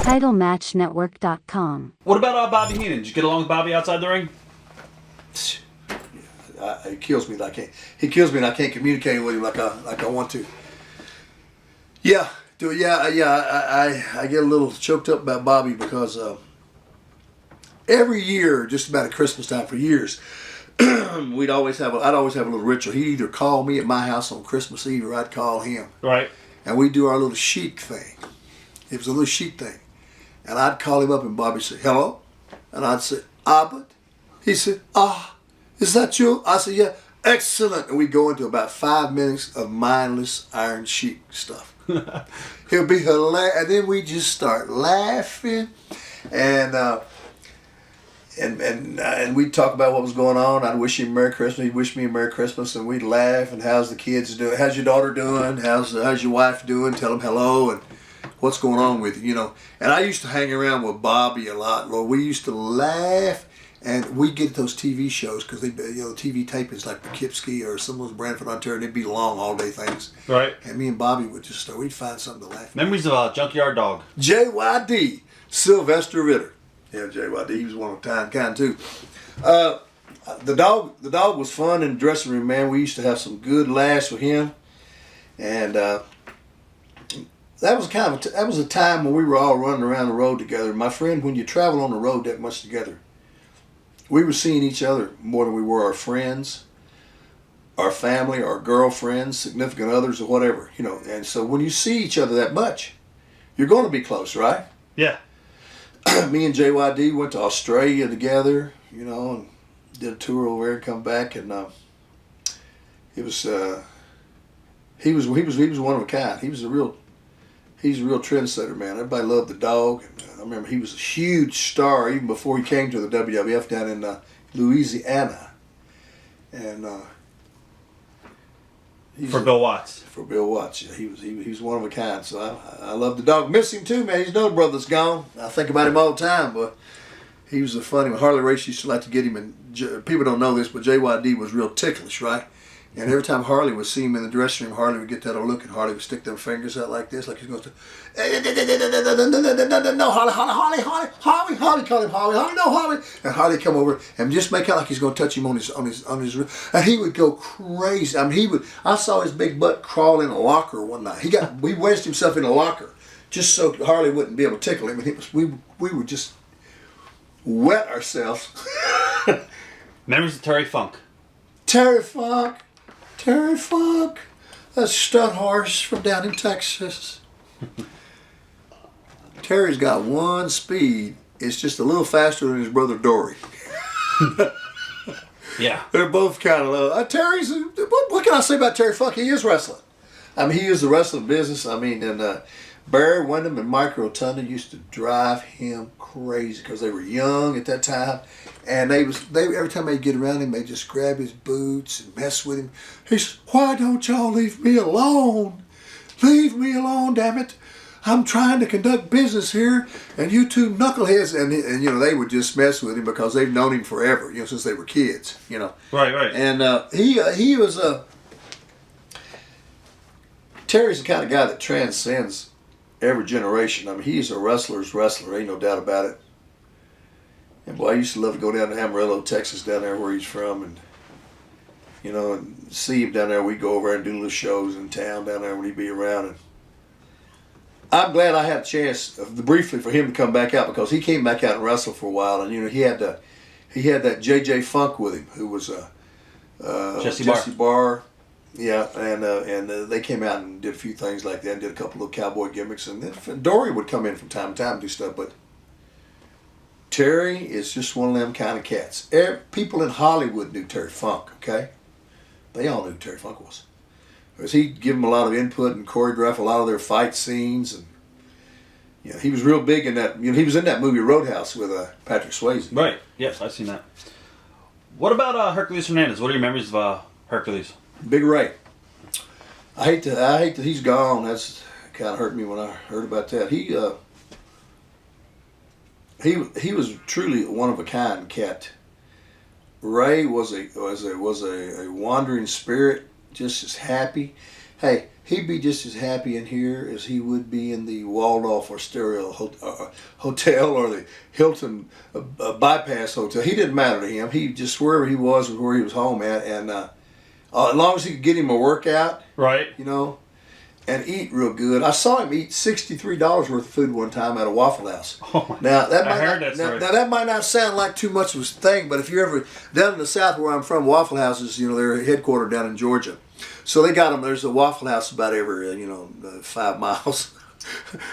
TitleMatchNetwork.com. What about Bobby Heenan? Did you get along with Bobby outside the ring? He kills me that I can't. He kills me and I can't communicate with him like I want to. Yeah, I get a little choked up about Bobby because every year, just about at Christmas time for years, I'd always have a little ritual. He'd either call me at my house on Christmas Eve or I'd call him. Right. And we'd do our little sheet thing. It was a little sheet thing. And I'd call him up and Bobby said, hello? And I'd say, Abbott? He said, is that you? I said, yeah, excellent. And we'd go into about 5 minutes of mindless iron sheet stuff. It would be hilarious. And then we'd just start laughing. And we'd talk about what was going on. I'd wish him Merry Christmas. He'd wish me a Merry Christmas, and we'd laugh. And how's the kids doing? How's your daughter doing? How's your wife doing? Tell them hello and what's going on with you, you know. And I used to hang around with Bobby a lot. Lord, we used to laugh, and we'd get those TV shows because they, you know, TV tapings like Poughkeepsie or some of those Brantford, Ontario. They'd be long all day things. Right. And me and Bobby would just start. We'd find something to laugh at. Memories of Junkyard Dog. JYD, Sylvester Ritter. Yeah, JYD, he was one of a kind too. The dog was fun in the dressing room, man. We used to have some good laughs with him, and that was a time when we were all running around the road together. My friend, when you travel on the road that much together, we were seeing each other more than we were our friends, our family, our girlfriends, significant others, or whatever, you know. And so when you see each other that much, you're going to be close, right? Yeah. Me and JYD went to Australia together, you know, and did a tour over there and come back, and he was one of a kind. He's a real trendsetter, man. Everybody loved the dog. And, I remember he was a huge star even before he came to the WWF down in Louisiana, and for Bill Watts. For Bill Watts, yeah, he was one of a kind. So I love the dog. Miss him too, man. His another brother's gone. I think about him all the time, but he was a funny one. Harley Race used to like to get him, and people don't know this, but JYD was real ticklish, right? And every time Harley would see him in the dressing room, Harley would get that old look, and Harley would stick them fingers out like this, like he's going to, no, Harley, call him Harley, no, Harley. And Harley come over and just make out like he's going to touch him on his, and he would go crazy. I mean, I saw his big butt crawl in a locker one night. He wedged himself in a locker just so Harley wouldn't be able to tickle him, and we would just wet ourselves. Memories of Terry Funk. Terry Funk, a stud horse from down in Texas. Terry's got one speed. It's just a little faster than his brother Dory. Yeah. They're both kind of low. Terry's, what can I say about Terry Funk? He is wrestling. I mean, he is the wrestling business. I mean, and Barry Windham and Mike Rotunda used to drive him crazy because they were young at that time. And they every time they'd get around him, they'd just grab his boots and mess with him. He said, why don't y'all leave me alone? Leave me alone, damn it. I'm trying to conduct business here, and you two knuckleheads. And you know, they would just mess with him because they've known him forever, you know, since they were kids, you know. Right. And he was Terry's the kind of guy that transcends every generation. I mean, he's a wrestler's wrestler, ain't no doubt about it. And boy, I used to love to go down to Amarillo, Texas, down there where he's from, and you know, and see him down there. We'd go over and do little shows in town down there when he'd be around. And I'm glad I had a chance briefly for him to come back out, because he came back out and wrestled for a while, and you know, he had that JJ Funk with him, who was Jesse Barr. Yeah, and they came out and did a few things like that, and did a couple of cowboy gimmicks, and then Dory would come in from time to time and do stuff, but Terry is just one of them kind of cats. People in Hollywood knew Terry Funk, okay? They all knew who Terry Funk was. Because he'd give them a lot of input and choreograph a lot of their fight scenes. And you know, he was real big in that. You know, he was in that movie Roadhouse with Patrick Swayze. Right, yes, I've seen that. What about Hercules Hernandez? What are your memories of Hercules? Big Ray. I hate that he's gone. That's kind of hurt me when I heard about that. He was truly one of a kind cat. Ray was a wandering spirit, just as happy. Hey, he'd be just as happy in here as he would be in the Waldorf Astoria Hotel or the Hilton Bypass Hotel. He didn't matter to him. He just, wherever he was where he was home at. And as long as he could get him a workout, Right. you know, and eat real good. I saw him eat $63 worth of food one time at a Waffle House. Oh, now that I might heard not, that story. now that might not sound like too much of a thing, but if you're ever down in the South where I'm from, Waffle Houses, you know, they're headquartered down in Georgia. So they got them. There's a Waffle House about every 5 miles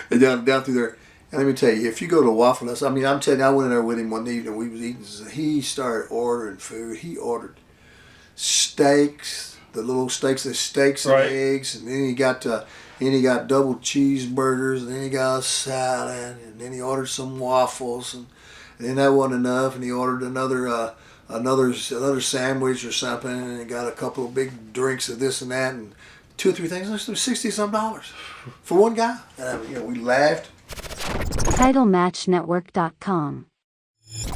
down through there. And let me tell you, if you go to a Waffle House, I mean, I'm telling you, I went in there with him one evening. We was eating. He started ordering food. He ordered steaks, the little steaks and Right. eggs, and then he got double cheeseburgers, and then he got a salad, and then he ordered some waffles, and then that wasn't enough, and he ordered another sandwich or something, and he got a couple of big drinks of this and that, and 2 or 3 things. It was $60-some for one guy. And we laughed. TitleMatchNetwork.com